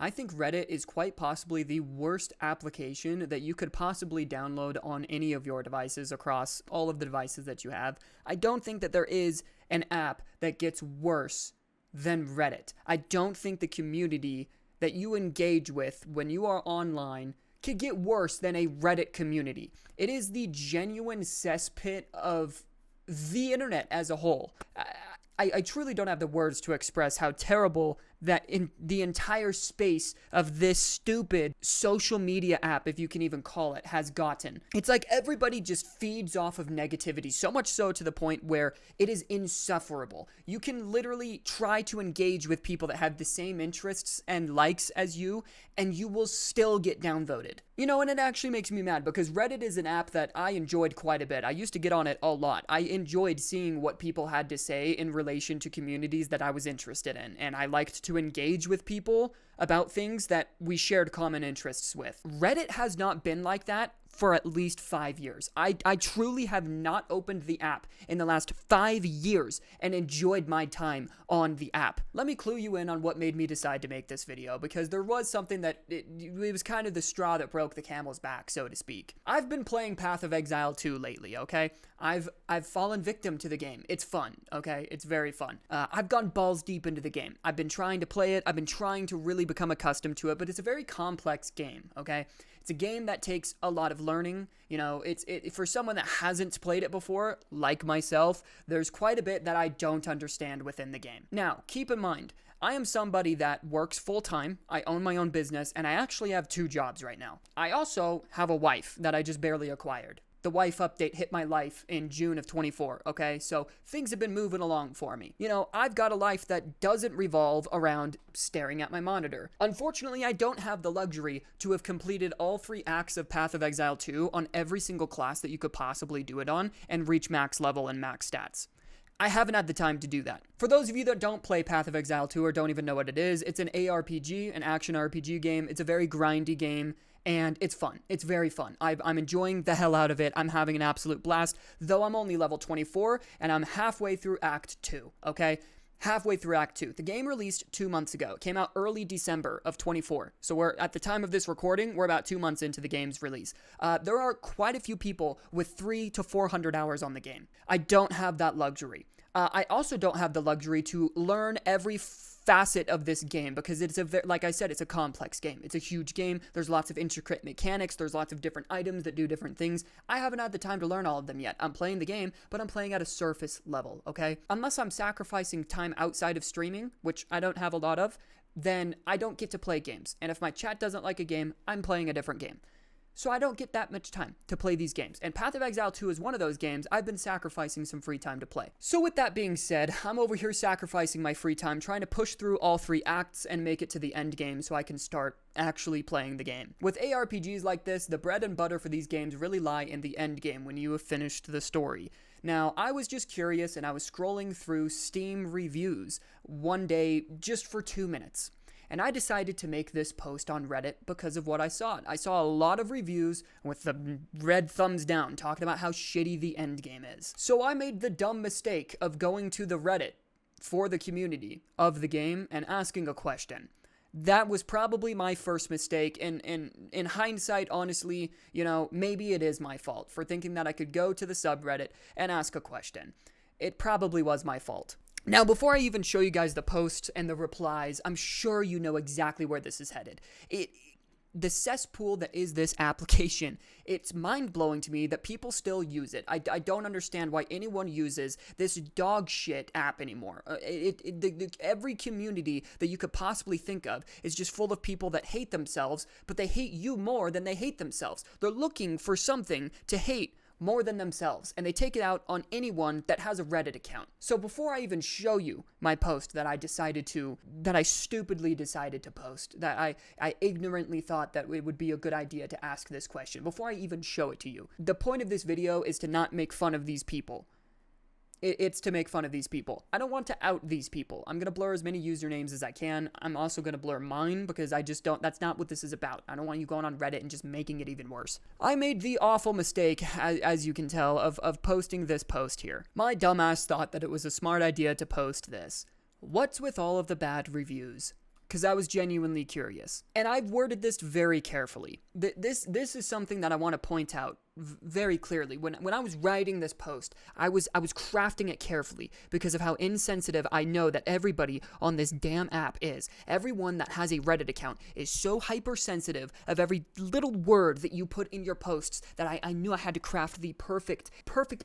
I think Reddit is quite possibly the worst application that you could possibly download on any of your devices across all of the devices that you have. I don't think that there is an app that gets worse than Reddit. I don't think the community that you engage with when you are online could get worse than a Reddit community. It is the genuine cesspit of the internet as a whole. I truly don't have the words to express how terrible that in the entire space of this stupid social media app, if you can even call it, has gotten. It's like everybody just feeds off of negativity, so much so to the point where it is insufferable. You can literally try to engage with people that have the same interests and likes as you, and you will still get downvoted. You know, and it actually makes me mad because Reddit is an app that I enjoyed quite a bit. I used to get on it a lot. I enjoyed seeing what people had to say in relation to communities that I was interested in, and I liked to engage with people about things that we shared common interests with. Reddit has not been like that for at least 5 years. I truly have not opened the app in the last 5 years and enjoyed my time on the app. Let me clue you in on what made me decide to make this video, because there was something that, it was kind of the straw that broke the camel's back, so to speak. I've been playing Path of Exile 2 lately, okay? I've fallen victim to the game. It's fun, okay? It's very fun. I've gone balls deep into the game. I've been trying to play it. I've been trying to really become accustomed to it, but it's a very complex game, okay? It's a game that takes a lot of learning. You know, it's for someone that hasn't played it before, like myself, there's quite a bit that I don't understand within the game. Now, keep in mind, I am somebody that works full-time, I own my own business, and I actually have 2 jobs right now. I also have a wife that I just barely acquired. The wife update hit my life in June of 24, okay? So things have been moving along for me. You know, I've got a life that doesn't revolve around staring at my monitor. Unfortunately, I don't have the luxury to have completed all 3 acts of Path of Exile 2 on every single class that you could possibly do it on and reach max level and max stats. I haven't had the time to do that. For those of you that don't play Path of Exile 2 or don't even know what it is, it's an ARPG, an action RPG game. It's a very grindy game, and it's fun. It's very fun. I'm enjoying the hell out of it. I'm having an absolute blast, though I'm only level 24, and I'm halfway through Act 2, okay? Halfway through Act 2. The game released 2 months ago. It came out early December of 24. So we're, at the time of this recording, we're about 2 months into the game's release. There are quite a few people with 300 to 400 hours on the game. I don't have that luxury. I also don't have the luxury to learn every facet of this game because it's like I said, it's a complex game. It's a huge game. There's lots of intricate mechanics. There's lots of different items that do different things. I haven't had the time to learn all of them yet. I'm playing the game, but I'm playing at a surface level, okay? Unless I'm sacrificing time outside of streaming, which I don't have a lot of, then I don't get to play games. And if my chat doesn't like a game, I'm playing a different game. So I don't get that much time to play these games. And Path of Exile 2 is one of those games I've been sacrificing some free time to play. So with that being said, I'm over here sacrificing my free time, trying to push through all 3 acts and make it to the end game so I can start actually playing the game. With ARPGs like this, the bread and butter for these games really lie in the end game when you have finished the story. Now, I was just curious and I was scrolling through Steam reviews one day just for 2 minutes. And I decided to make this post on Reddit because of what I saw. I saw a lot of reviews with the red thumbs down talking about how shitty the endgame is. So I made the dumb mistake of going to the Reddit for the community of the game and asking a question. That was probably my first mistake, and in hindsight, honestly, you know, maybe it is my fault for thinking that I could go to the subreddit and ask a question. It probably was my fault. Now, before I even show you guys the posts and the replies, I'm sure you know exactly where this is headed. The cesspool that is this application, it's mind-blowing to me that people still use it. I don't understand why anyone uses this dog shit app anymore. Every community that you could possibly think of is just full of people that hate themselves, but they hate you more than they hate themselves. They're looking for something to hate more than themselves, and they take it out on anyone that has a Reddit account. So before I even show you my post that I stupidly decided to post, that I ignorantly thought that it would be a good idea to ask this question, before I even show it to you, the point of this video is to not make fun of these people. It's to make fun of these people. I don't want to out these people. I'm going to blur as many usernames as I can. I'm also going to blur mine because that's not what this is about. I don't want you going on Reddit and just making it even worse. I made the awful mistake, as you can tell, of posting this post here. My dumbass thought that it was a smart idea to post this. What's with all of the bad reviews? because I was genuinely curious. And I've worded this very carefully. This is something that I want to point out very clearly. When I was writing this post, I was crafting it carefully because of how insensitive I know that everybody on this damn app is. Everyone that has a Reddit account is so hypersensitive of every little word that you put in your posts that I knew I had to craft the perfect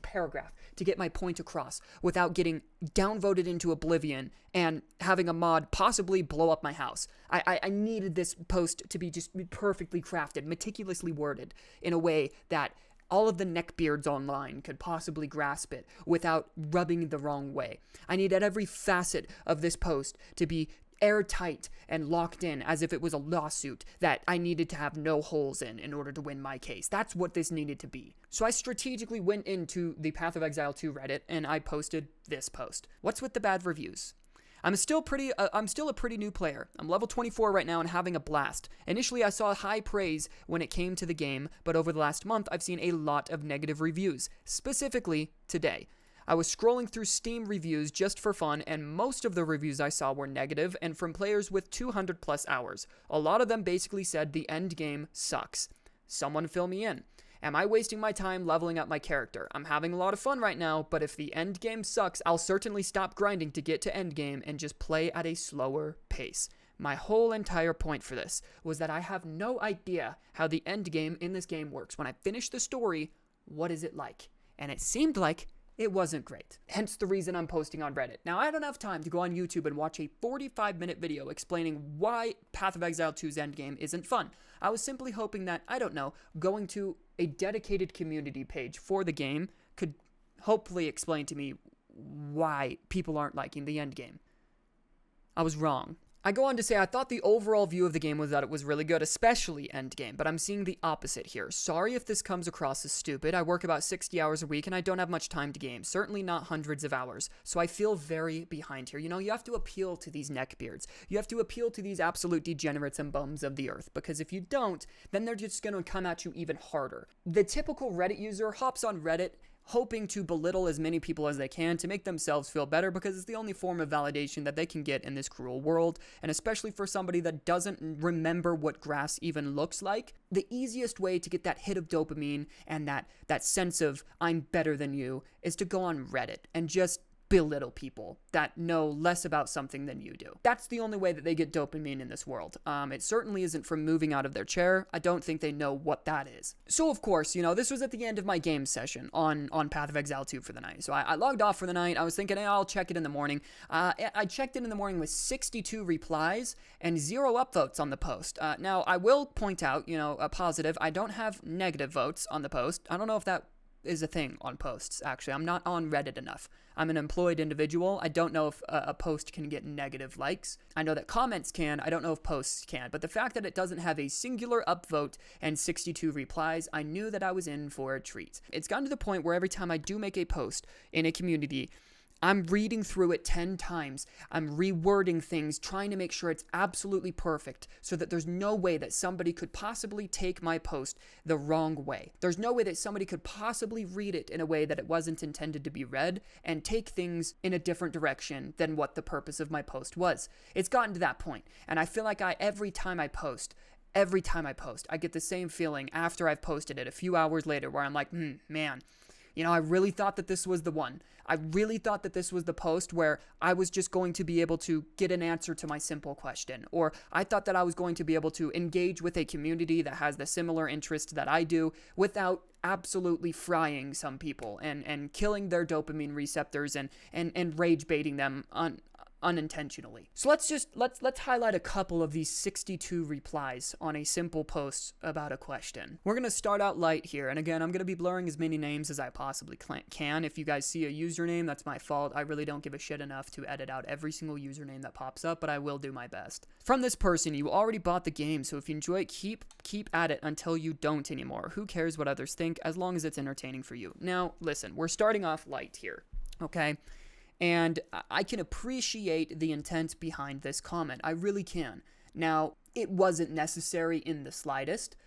paragraph to get my point across without getting downvoted into oblivion and having a mod possibly blow up my house. I needed this post to be just perfectly crafted, meticulously worded in a way that all of the neckbeards online could possibly grasp it without rubbing the wrong way. I needed every facet of this post to be airtight and locked in as if it was a lawsuit that I needed to have no holes in order to win my case. That's what this needed to be. So I strategically went into the Path of Exile 2 Reddit and I posted this post. What's with the bad reviews? I'm still a pretty new player. I'm level 24 right now and having a blast. Initially, I saw high praise when it came to the game, but over the last month, I've seen a lot of negative reviews, specifically today. I was scrolling through Steam reviews just for fun, and most of the reviews I saw were negative and from players with 200 plus hours. A lot of them basically said the end game sucks. Someone fill me in. Am I wasting my time leveling up my character? I'm having a lot of fun right now, but if the end game sucks, I'll certainly stop grinding to get to end game and just play at a slower pace. My whole entire point for this was that I have no idea how the end game in this game works. When I finish the story, what is it like? And it seemed like it wasn't great. Hence the reason I'm posting on Reddit. Now, I don't have time to go on YouTube and watch a 45-minute video explaining why Path of Exile 2's endgame isn't fun. I was simply hoping that, I don't know, going to a dedicated community page for the game could hopefully explain to me why people aren't liking the endgame. I was wrong. I go on to say I thought the overall view of the game was that it was really good, especially endgame, but I'm seeing the opposite here. Sorry if this comes across as stupid. I work about 60 hours a week and I don't have much time to game, certainly not hundreds of hours, so I feel very behind here. You know, you have to appeal to these neckbeards. You have to appeal to these absolute degenerates and bums of the earth, because if you don't, then they're just going to come at you even harder. The typical Reddit user hops on Reddit hoping to belittle as many people as they can to make themselves feel better because it's the only form of validation that they can get in this cruel world, and especially for somebody that doesn't remember what grass even looks like. The easiest way to get that hit of dopamine and that sense of I'm better than you is to go on Reddit and just belittle people that know less about something than you do. That's the only way that they get dopamine in this world. It certainly isn't from moving out of their chair. I don't think they know what that is. So of course, you know, this was at the end of my game session on Path of Exile 2 for the night. So I logged off for the night. I was thinking, hey, I'll check it in the morning. I checked it in the morning with 62 replies and 0 upvotes on the post. Now, I will point out, you know, a positive. I don't have negative votes on the post. I don't know if that is a thing on posts, actually. I'm not on Reddit enough. I'm an employed individual. I don't know if a post can get negative likes. I know that comments can. I don't know if posts can. But the fact that it doesn't have a singular upvote and 62 replies, I knew that I was in for a treat. It's gotten to the point where every time I do make a post in a community, I'm reading through it 10 times. I'm rewording things, trying to make sure it's absolutely perfect so that there's no way that somebody could possibly take my post the wrong way. There's no way that somebody could possibly read it in a way that it wasn't intended to be read and take things in a different direction than what the purpose of my post was. It's gotten to that point, and I feel like every time I post, I get the same feeling after I've posted it a few hours later where I'm like, man, you know, I really thought that this was the one. I really thought that this was the post where I was just going to be able to get an answer to my simple question. Or I thought that I was going to be able to engage with a community that has the similar interest that I do without absolutely frying some people and killing their dopamine receptors and rage baiting them unintentionally. So let's highlight a couple of these 62 replies on a simple post about a question. We're going to start out light here, and again, I'm going to be blurring as many names as I possibly can. If you guys see a username, that's my fault. I really don't give a shit enough to edit out every single username that pops up, but I will do my best. From this person, you already bought the game, so if you enjoy it, keep at it until you don't anymore. Who cares what others think, as long as it's entertaining for you. Now, listen, we're starting off light here, okay? And I can appreciate the intent behind this comment. I really can. Now, it wasn't necessary in the slightest.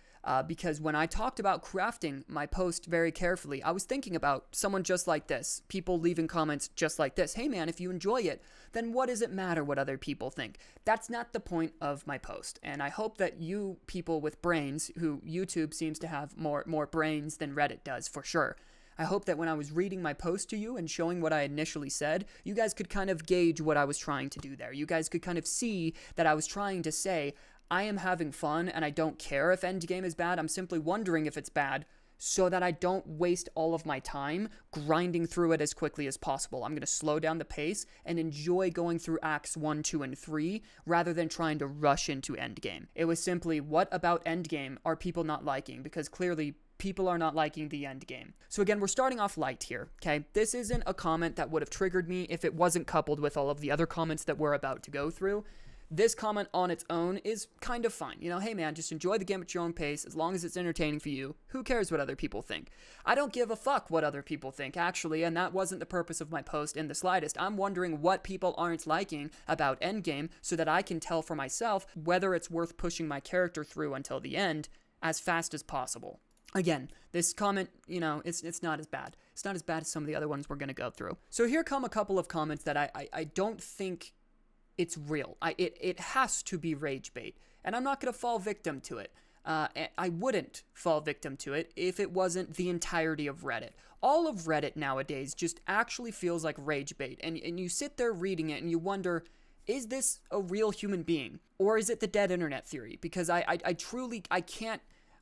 because when I talked about crafting my post very carefully, I was thinking about someone just like this, people leaving comments just like this. Hey man, if you enjoy it, then what does it matter what other people think? That's not the point of my post. And I hope that you people with brains, who YouTube seems to have more brains than Reddit does for sure, I hope that when I was reading my post to you and showing what I initially said, you guys could kind of gauge what I was trying to do there. You guys could kind of see that I was trying to say, I am having fun and I don't care if endgame is bad. I'm simply wondering if it's bad so that I don't waste all of my time grinding through it as quickly as possible. I'm going to slow down the pace and enjoy going through acts 1, 2, and 3 rather than trying to rush into endgame. It was simply, what about endgame are people not liking? Because clearly people are not liking the end game. So again, we're starting off light here, okay? This isn't a comment that would have triggered me if it wasn't coupled with all of the other comments that we're about to go through. This comment on its own is kind of fine. You know, hey man, just enjoy the game at your own pace. As long as it's entertaining for you, who cares what other people think? I don't give a fuck what other people think, actually, and that wasn't the purpose of my post in the slightest. I'm wondering what people aren't liking about endgame so that I can tell for myself whether it's worth pushing my character through until the end as fast as possible. Again, this comment, you know, it's not as bad. It's not as bad as some of the other ones we're going to go through. So here come a couple of comments that I don't think it's real. It has to be rage bait, and I'm not going to fall victim to it. I wouldn't fall victim to it if it wasn't the entirety of Reddit. All of Reddit nowadays just actually feels like rage bait, and you sit there reading it and you wonder, is this a real human being? Or is it the dead internet theory? Because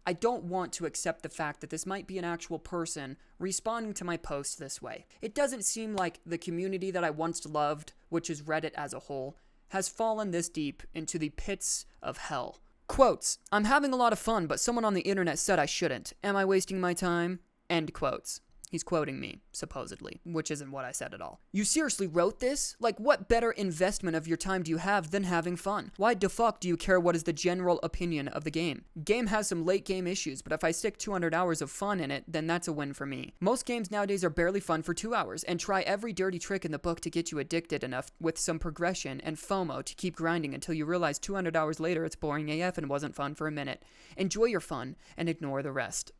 I don't want to accept the fact that this might be an actual person responding to my post this way. It doesn't seem like the community that I once loved, which is Reddit as a whole, has fallen this deep into the pits of hell. Quotes, I'm having a lot of fun, but someone on the internet said I shouldn't. Am I wasting my time? End quotes. He's quoting me, supposedly, which isn't what I said at all. You seriously wrote this? Like, what better investment of your time do you have than having fun? Why the fuck do you care what is the general opinion of the game? Game has some late game issues, but if I stick 200 hours of fun in it, then that's a win for me. Most games nowadays are barely fun for 2 hours, and try every dirty trick in the book to get you addicted enough with some progression and FOMO to keep grinding until you realize 200 hours later it's boring AF and wasn't fun for a minute. Enjoy your fun and ignore the rest.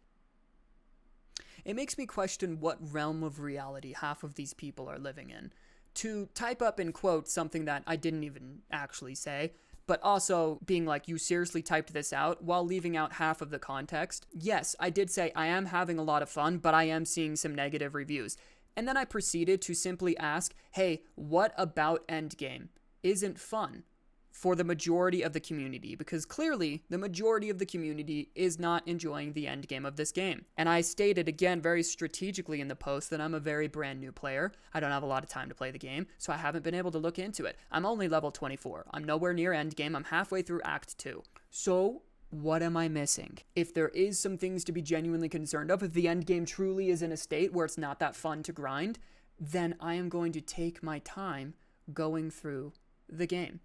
It makes me question what realm of reality half of these people are living in. To type up in quotes something that I didn't even actually say, but also being like, you seriously typed this out, while leaving out half of the context. Yes, I did say I am having a lot of fun, but I am seeing some negative reviews. And then I proceeded to simply ask, hey, what about Endgame isn't fun for the majority of the community? Because clearly the majority of the community is not enjoying the end game of this game. And I stated again very strategically in the post that I'm a very brand new player. I don't have a lot of time to play the game, so I haven't been able to look into it. I'm only level 24. I'm nowhere near end game. I'm halfway through Act 2. So what am I missing? If there is some things to be genuinely concerned of, if the end game truly is in a state where it's not that fun to grind, then I am going to take my time going through the game.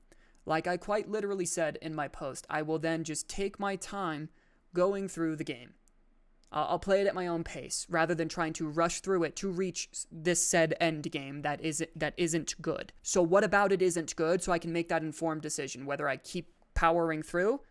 Like I quite literally said in my post, I will then just take my time going through the game. I'll play it at my own pace, rather than trying to rush through it to reach this said end game that isn't good. So what about it isn't good, so I can make that informed decision, whether I keep powering through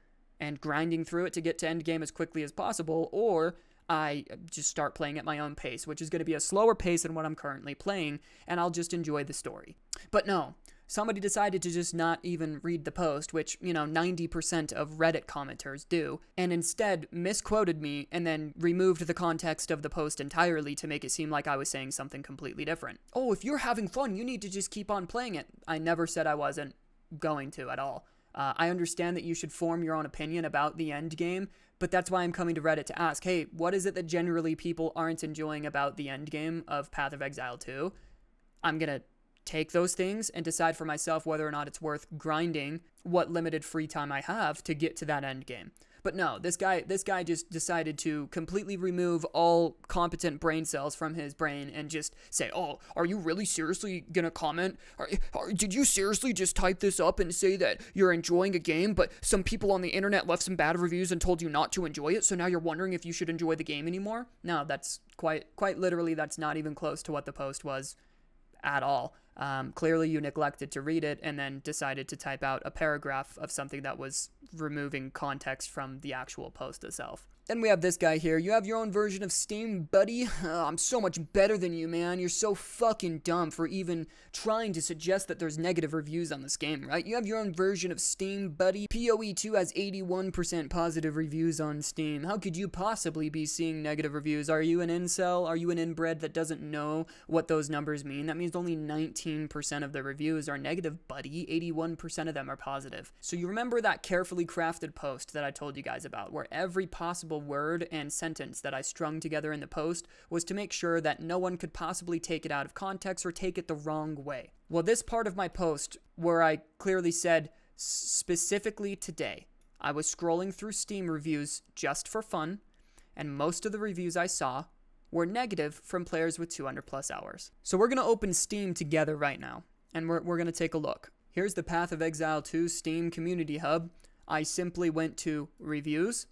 and grinding through it to get to end game as quickly as possible, or I just start playing at my own pace, which is going to be a slower pace than what I'm currently playing, and I'll just enjoy the story. But no. Somebody decided to just not even read the post, which, 90% of Reddit commenters do, and instead misquoted me and then removed the context of the post entirely to make it seem like I was saying something completely different. Oh, if you're having fun, you need to just keep on playing it. I never said I wasn't going to at all. I understand that you should form your own opinion about the end game, but that's why I'm coming to Reddit to ask, hey, what is it that generally people aren't enjoying about the end game of Path of Exile 2? I'm gonna take those things and decide for myself whether or not it's worth grinding what limited free time I have to get to that end game. But no, this guy just decided to completely remove all competent brain cells from his brain and just say, oh, are you really seriously gonna comment? Did you seriously just type this up and say that you're enjoying a game, but some people on the internet left some bad reviews and told you not to enjoy it, so now you're wondering if you should enjoy the game anymore? No, that's quite literally, that's not even close to what the post was at all. Clearly you neglected to read it and then decided to type out a paragraph of something that was removing context from the actual post itself. Then we have this guy here. You have your own version of Steam, buddy. I'm so much better than you, man. You're so fucking dumb for even trying to suggest that there's negative reviews on this game, right? You have your own version of Steam, buddy. PoE2 has 81% positive reviews on Steam. How could you possibly be seeing negative reviews? Are you an incel? Are you an inbred that doesn't know what those numbers mean? That means only 19% of the reviews are negative, buddy. 81% of them are positive. So you remember that carefully crafted post that I told you guys about, where every possible word and sentence that I strung together in the post was to make sure that no one could possibly take it out of context or take it the wrong way. Well, this part of my post where I clearly said, specifically today, I was scrolling through Steam reviews just for fun, and most of the reviews I saw were negative from players with 200 plus hours. So we're going to open Steam together right now, and we're going to take a look. Here's the Path of Exile 2 Steam Community Hub. I simply went to Reviews.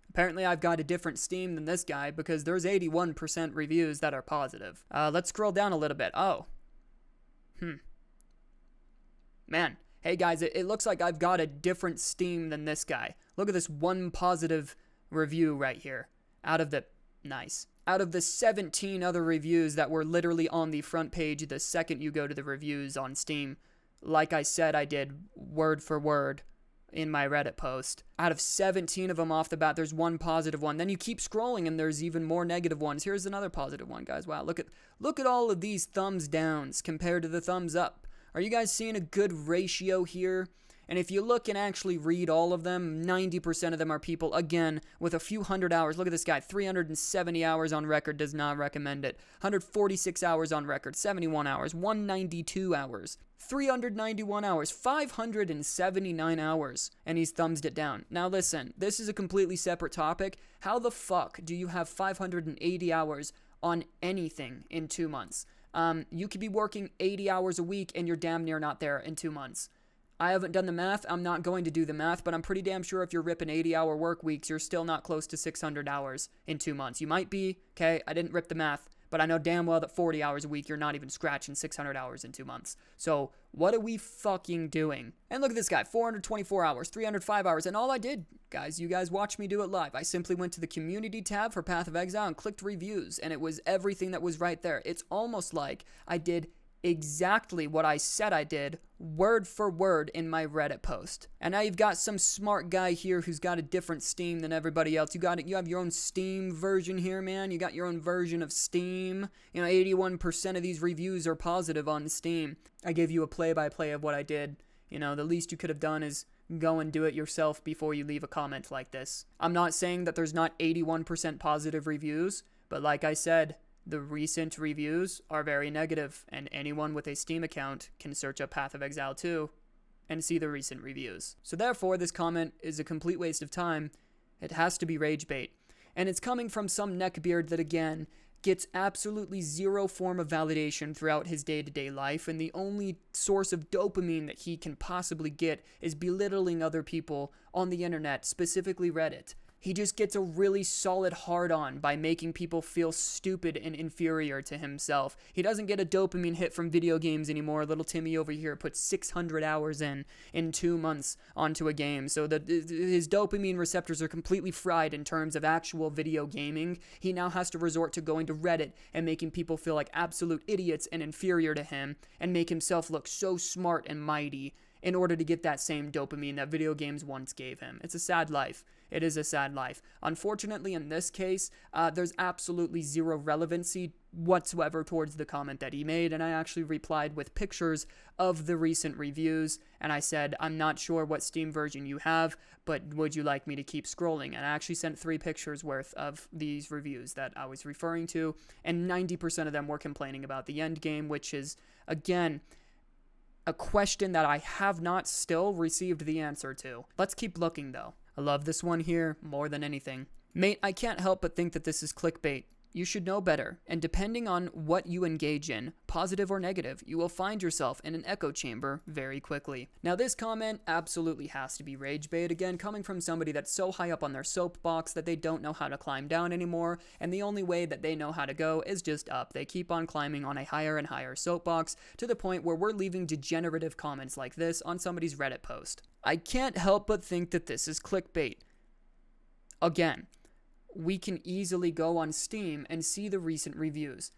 Apparently I've got a different Steam than this guy because there's 81% reviews that are positive. Let's scroll down a little bit. Oh. Man. Hey guys, it looks like I've got a different Steam than this guy. Look at this one positive review right here. Out of the 17 other reviews that were literally on the front page the second you go to the reviews on Steam, like I said I did word for word in my Reddit post. Out of 17 of them off the bat, there's one positive one. Then you keep scrolling and there's even more negative ones. Here's another positive one, guys. Wow, look at all of these thumbs downs compared to the thumbs up. Are you guys seeing a good ratio here? And if you look and actually read all of them, 90% of them are people, again, with a few hundred hours. Look at this guy, 370 hours on record, does not recommend it. 146 hours on record, 71 hours, 192 hours, 391 hours, 579 hours, and he's thumbsed it down. Now listen, this is a completely separate topic. How the fuck do you have 580 hours on anything in 2 months? You could be working 80 hours a week and you're damn near not there in 2 months. I haven't done the math. I'm not going to do the math, but I'm pretty damn sure if you're ripping 80-hour work weeks, you're still not close to 600 hours in 2 months. You might be, okay? I didn't rip the math, but I know damn well that 40 hours a week, you're not even scratching 600 hours in 2 months. So what are we fucking doing? And look at this guy, 424 hours, 305 hours, and all I did, guys, you guys watched me do it live. I simply went to the community tab for Path of Exile and clicked reviews, and it was everything that was right there. It's almost like I did exactly what I said I did, word for word in my Reddit post. And now you've got some smart guy here who's got a different Steam than everybody else. You have your own Steam version here, man. You got your own version of Steam. 81% of these reviews are positive on Steam. I gave you a play-by-play of what I did. The least you could have done is go and do it yourself before you leave a comment like this. I'm not saying that there's not 81% positive reviews, but like I said, the recent reviews are very negative, and anyone with a Steam account can search up Path of Exile 2 and see the recent reviews. So therefore, this comment is a complete waste of time. It has to be rage bait. And it's coming from some neckbeard that, again, gets absolutely zero form of validation throughout his day-to-day life, and the only source of dopamine that he can possibly get is belittling other people on the internet, specifically Reddit. He just gets a really solid hard-on by making people feel stupid and inferior to himself. He doesn't get a dopamine hit from video games anymore. Little Timmy over here put 600 hours in 2 months onto a game. So his dopamine receptors are completely fried in terms of actual video gaming. He now has to resort to going to Reddit and making people feel like absolute idiots and inferior to him and make himself look so smart and mighty in order to get that same dopamine that video games once gave him. It's a sad life. It is a sad life. Unfortunately, in this case, there's absolutely zero relevancy whatsoever towards the comment that he made, and I actually replied with pictures of the recent reviews, and I said, I'm not sure what Steam version you have, but would you like me to keep scrolling? And I actually sent 3 pictures worth of these reviews that I was referring to, and 90% of them were complaining about the end game, which is, again, a question that I have not still received the answer to. Let's keep looking, though. I love this one here more than anything. Mate, I can't help but think that this is clickbait. you should know better, and depending on what you engage in, positive or negative, you will find yourself in an echo chamber very quickly. Now this comment absolutely has to be rage bait, again, coming from somebody that's so high up on their soapbox that they don't know how to climb down anymore, and the only way that they know how to go is just up. They keep on climbing on a higher and higher soapbox to the point where we're leaving degenerative comments like this on somebody's Reddit post. I can't help but think that this is clickbait. Again, we can easily go on Steam and see the recent reviews.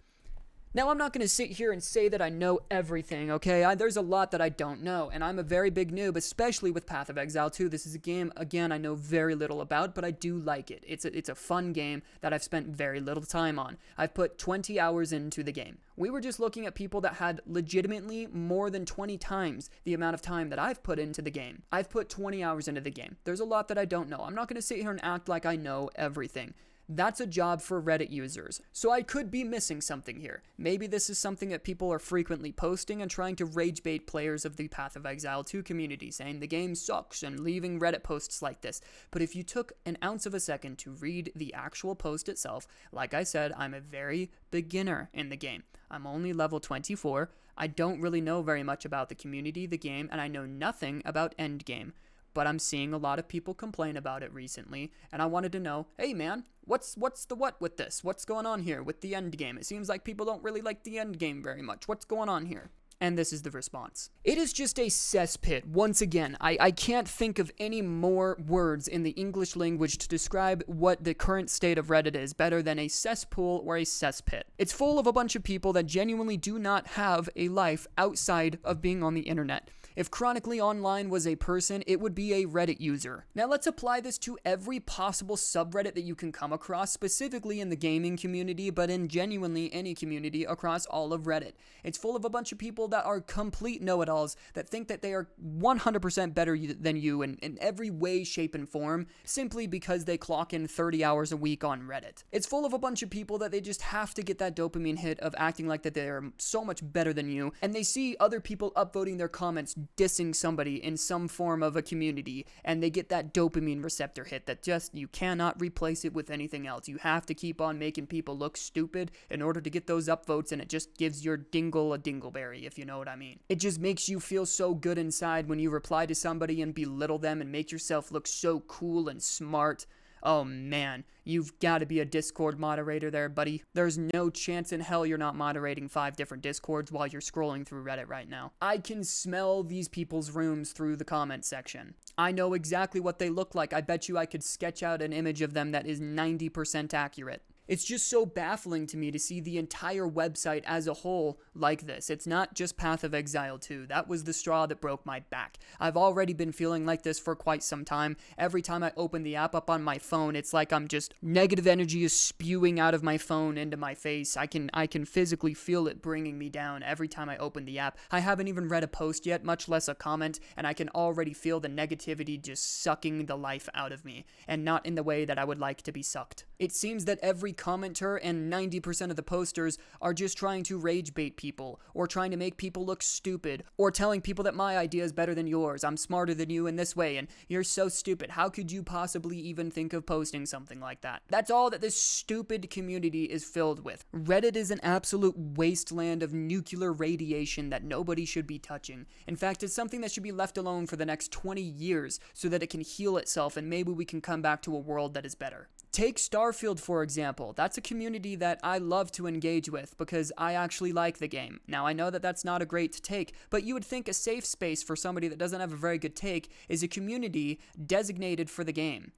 Now, I'm not going to sit here and say that I know everything, okay? There's a lot that I don't know, and I'm a very big noob, especially with Path of Exile 2. This is a game, again, I know very little about, but I do like it. It's a fun game that I've spent very little time on. I've put 20 hours into the game. We were just looking at people that had legitimately more than 20 times the amount of time that I've put into the game. I've put 20 hours into the game. There's a lot that I don't know. I'm not going to sit here and act like I know everything. That's a job for Reddit users. So I could be missing something here. Maybe this is something that people are frequently posting and trying to rage bait players of the Path of Exile 2 community, saying the game sucks and leaving Reddit posts like this. But if you took an ounce of a second to read the actual post itself, like I said, I'm a very beginner in the game. I'm only level 24. I don't really know very much about the community, the game, and I know nothing about endgame. But I'm seeing a lot of people complain about it recently, and I wanted to know, hey man, what's the what with this? What's going on here with the end game? It seems like people don't really like the end game very much. What's going on here? And this is the response. It is just a cesspit. Once again, I can't think of any more words in the English language to describe what the current state of Reddit is better than a cesspool or a cesspit. It's full of a bunch of people that genuinely do not have a life outside of being on the internet. If Chronically Online was a person, it would be a Reddit user. Now let's apply this to every possible subreddit that you can come across, specifically in the gaming community, but in genuinely any community across all of Reddit. It's full of a bunch of people that are complete know-it-alls that think that they are 100% better than you in every way, shape, and form, simply because they clock in 30 hours a week on Reddit. It's full of a bunch of people that they just have to get that dopamine hit of acting like that they are so much better than you, and they see other people upvoting their comments dissing somebody in some form of a community, and they get that dopamine receptor hit that just, you cannot replace it with anything else. You have to keep on making people look stupid in order to get those upvotes, and it just gives your dingle a dingleberry, if you know what I mean. It just makes you feel so good inside when you reply to somebody and belittle them and make yourself look so cool and smart. Oh man, you've got to be a Discord moderator there, buddy. There's no chance in hell you're not moderating 5 different Discords while you're scrolling through Reddit right now. I can smell these people's rooms through the comment section. I know exactly what they look like. I bet you I could sketch out an image of them that is 90% accurate. It's just so baffling to me to see the entire website as a whole like this. It's not just Path of Exile 2. That was the straw that broke my back. I've already been feeling like this for quite some time. Every time I open the app up on my phone, it's like I'm just, negative energy is spewing out of my phone into my face. I can physically feel it bringing me down every time I open the app. I haven't even read a post yet, much less a comment, and I can already feel the negativity just sucking the life out of me, and not in the way that I would like to be sucked. It seems that every commenter and 90% of the posters are just trying to rage bait people, or trying to make people look stupid, or telling people that my idea is better than yours, I'm smarter than you in this way, and you're so stupid. How could you possibly even think of posting something like that? That's all that this stupid community is filled with. Reddit is an absolute wasteland of nuclear radiation that nobody should be touching. In fact, it's something that should be left alone for the next 20 years so that it can heal itself and maybe we can come back to a world that is better. Take Starfield, for example. That's a community that I love to engage with because I actually like the game. Now, I know that that's not a great take, but you would think a safe space for somebody that doesn't have a very good take is a community designated for the game.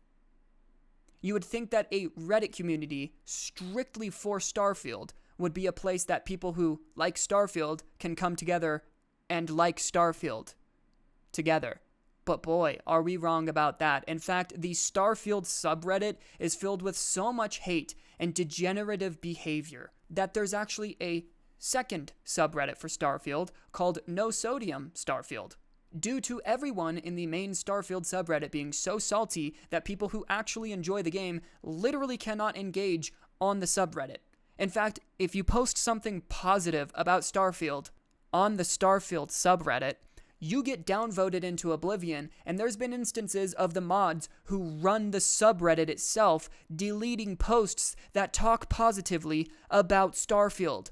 You would think that a Reddit community strictly for Starfield would be a place that people who like Starfield can come together and like Starfield together. But boy, are we wrong about that. In fact, the Starfield subreddit is filled with so much hate and degenerative behavior that there's actually a second subreddit for Starfield called No Sodium Starfield, due to everyone in the main Starfield subreddit being so salty that people who actually enjoy the game literally cannot engage on the subreddit. In fact, if you post something positive about Starfield on the Starfield subreddit, you get downvoted into oblivion, and there's been instances of the mods who run the subreddit itself deleting posts that talk positively about Starfield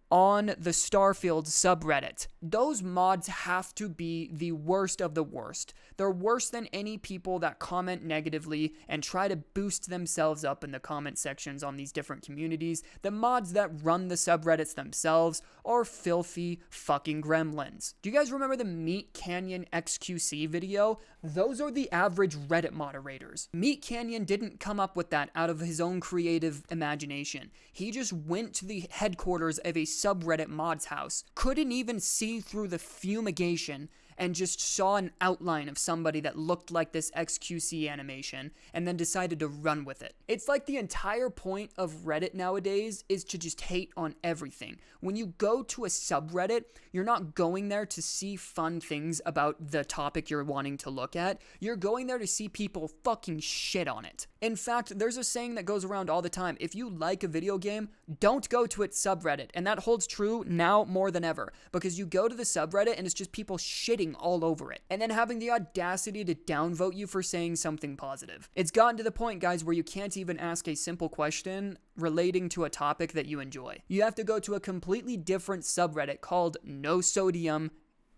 on the Starfield subreddit. Those mods have to be the worst of the worst. They're worse than any people that comment negatively and try to boost themselves up in the comment sections on these different communities. The mods that run the subreddits themselves are filthy fucking gremlins. Do you guys remember the Meat Canyon XQC video? Those are the average Reddit moderators. Meat Canyon didn't come up with that out of his own creative imagination. He just went to the headquarters of a subreddit mod's house, couldn't even see through the fumigation, and just saw an outline of somebody that looked like this XQC animation, and then decided to run with it. It's like the entire point of Reddit nowadays is to just hate on everything. When you go to a subreddit, you're not going there to see fun things about the topic you're wanting to look at. You're going there to see people fucking shit on it. In fact, there's a saying that goes around all the time. If you like a video game, don't go to its subreddit. And that holds true now more than ever, because you go to the subreddit and it's just people shitting all over it, and then having the audacity to downvote you for saying something positive. It's gotten to the point, guys, where you can't even ask a simple question relating to a topic that you enjoy. You have to go to a completely different subreddit called No Sodium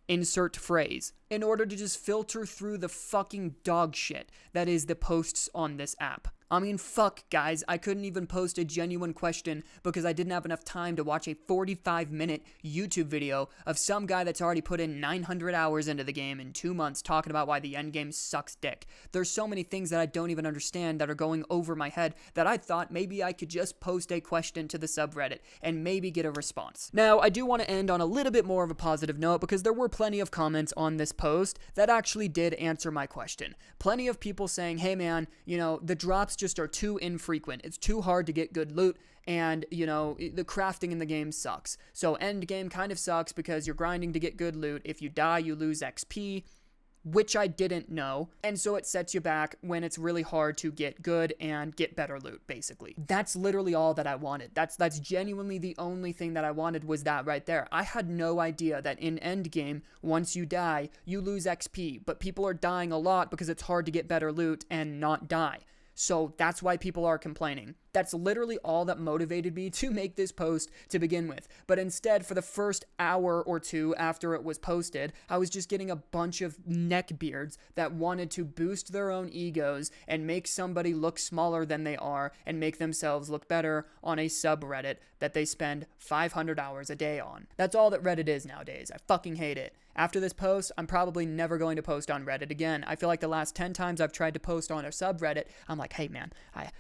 insert phrase in order to just filter through the fucking dog shit that is the posts on this app. I mean, fuck, guys, I couldn't even post a genuine question because I didn't have enough time to watch a 45-minute YouTube video of some guy that's already put in 900 hours into the game in 2 months talking about why the endgame sucks dick. There's so many things that I don't even understand that are going over my head that I thought maybe I could just post a question to the subreddit and maybe get a response. Now, I do want to end on a little bit more of a positive note because there were plenty of comments on this post that actually did answer my question. Plenty of people saying, hey man, you know, the drops just are too infrequent. It's too hard to get good loot, and, you know, the crafting in the game sucks. So end game kind of sucks because you're grinding to get good loot. If you die, you lose XP, which I didn't know, and so it sets you back when it's really hard to get good and get better loot, basically. That's literally all that I wanted. That's genuinely the only thing that I wanted was that right there. I had no idea that in endgame, once you die, you lose XP, but people are dying a lot because it's hard to get better loot and not die. So that's why people are complaining. That's literally all that motivated me to make this post to begin with. But instead, for the first hour or two after it was posted, I was just getting a bunch of neckbeards that wanted to boost their own egos and make somebody look smaller than they are and make themselves look better on a subreddit that they spend 500 hours a day on. That's all that Reddit is nowadays. I fucking hate it. After this post, I'm probably never going to post on Reddit again. I feel like the last 10 times I've tried to post on a subreddit, I'm like, hey man,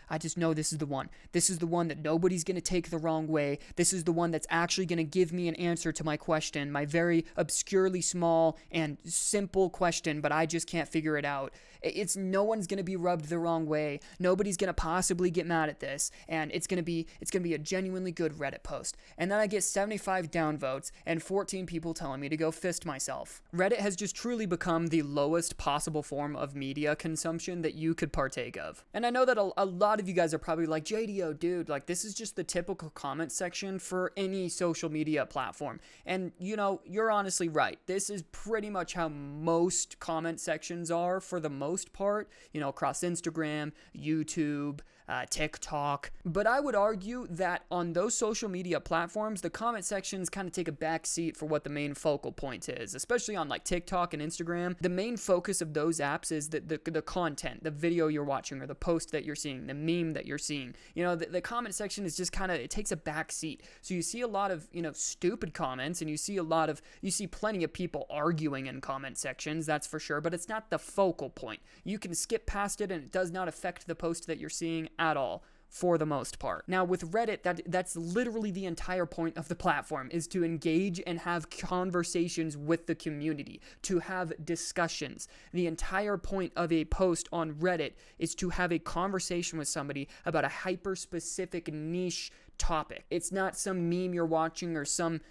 I just know this is the one. This is the one that nobody's going to take the wrong way. This is the one that's actually going to give me an answer to my question, my very obscurely small and simple question, but I just can't figure it out. It's no one's going to be rubbed the wrong way. Nobody's going to possibly get mad at this, and it's going to be a genuinely good Reddit post. And then I get 75 downvotes and 14 people telling me to go fist myself. Reddit has just truly become the lowest possible form of media consumption that you could partake of. And I know that a lot of you guys are probably like, JDO, dude, like this is just the typical comment section for any social media platform. And you know, you're honestly right. This is pretty much how most comment sections are for the most part, you know, across Instagram, YouTube, TikTok. But I would argue that on those social media platforms, the comment sections kind of take a back seat for what the main focal point is, especially on like TikTok and Instagram. The main focus of those apps is the content, the video you're watching or the post that you're seeing, the meme that you're seeing. You know, the comment section is just kind of, it takes a back seat. So you see a lot of, you know, stupid comments, and you see plenty of people arguing in comment sections, that's for sure, but it's not the focal point. You can skip past it and it does not affect the post that you're seeing at all, for the most part. Now with Reddit, that's literally the entire point of the platform, is to engage and have conversations with the community, to have discussions. The entire point of a post on Reddit is to have a conversation with somebody about a hyper-specific niche topic. It's not some meme you're watching or some,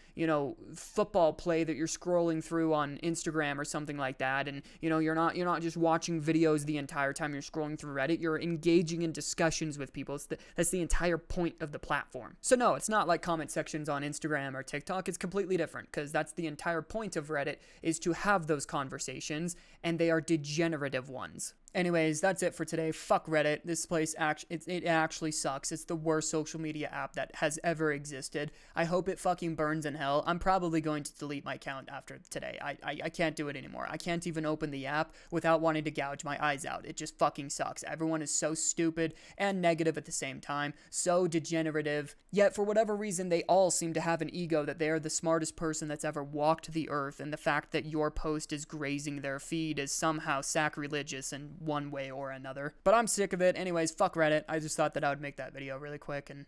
football play that you're scrolling through on Instagram or something like that. And, you're not just watching videos the entire time you're scrolling through Reddit. You're engaging in discussions with people. That's the entire point of the platform. So no, it's not like comment sections on Instagram or TikTok. It's completely different, because that's the entire point of Reddit, is to have those conversations, and they are degenerative ones. Anyways, that's it for today. Fuck Reddit. This place it actually sucks. It's the worst social media app that has ever existed. I hope it fucking burns in hell. I'm probably going to delete my account after today. I can't do it anymore. I can't even open the app without wanting to gouge my eyes out. It just fucking sucks. Everyone is so stupid and negative at the same time. So degenerative. Yet for whatever reason, they all seem to have an ego that they are the smartest person that's ever walked the earth, and the fact that your post is grazing their feed is somehow sacrilegious and one way or another. But I'm sick of it. Anyways, fuck Reddit. I just thought that I would make that video really quick and,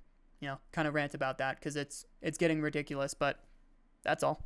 kind of rant about that, because it's getting ridiculous, but that's all.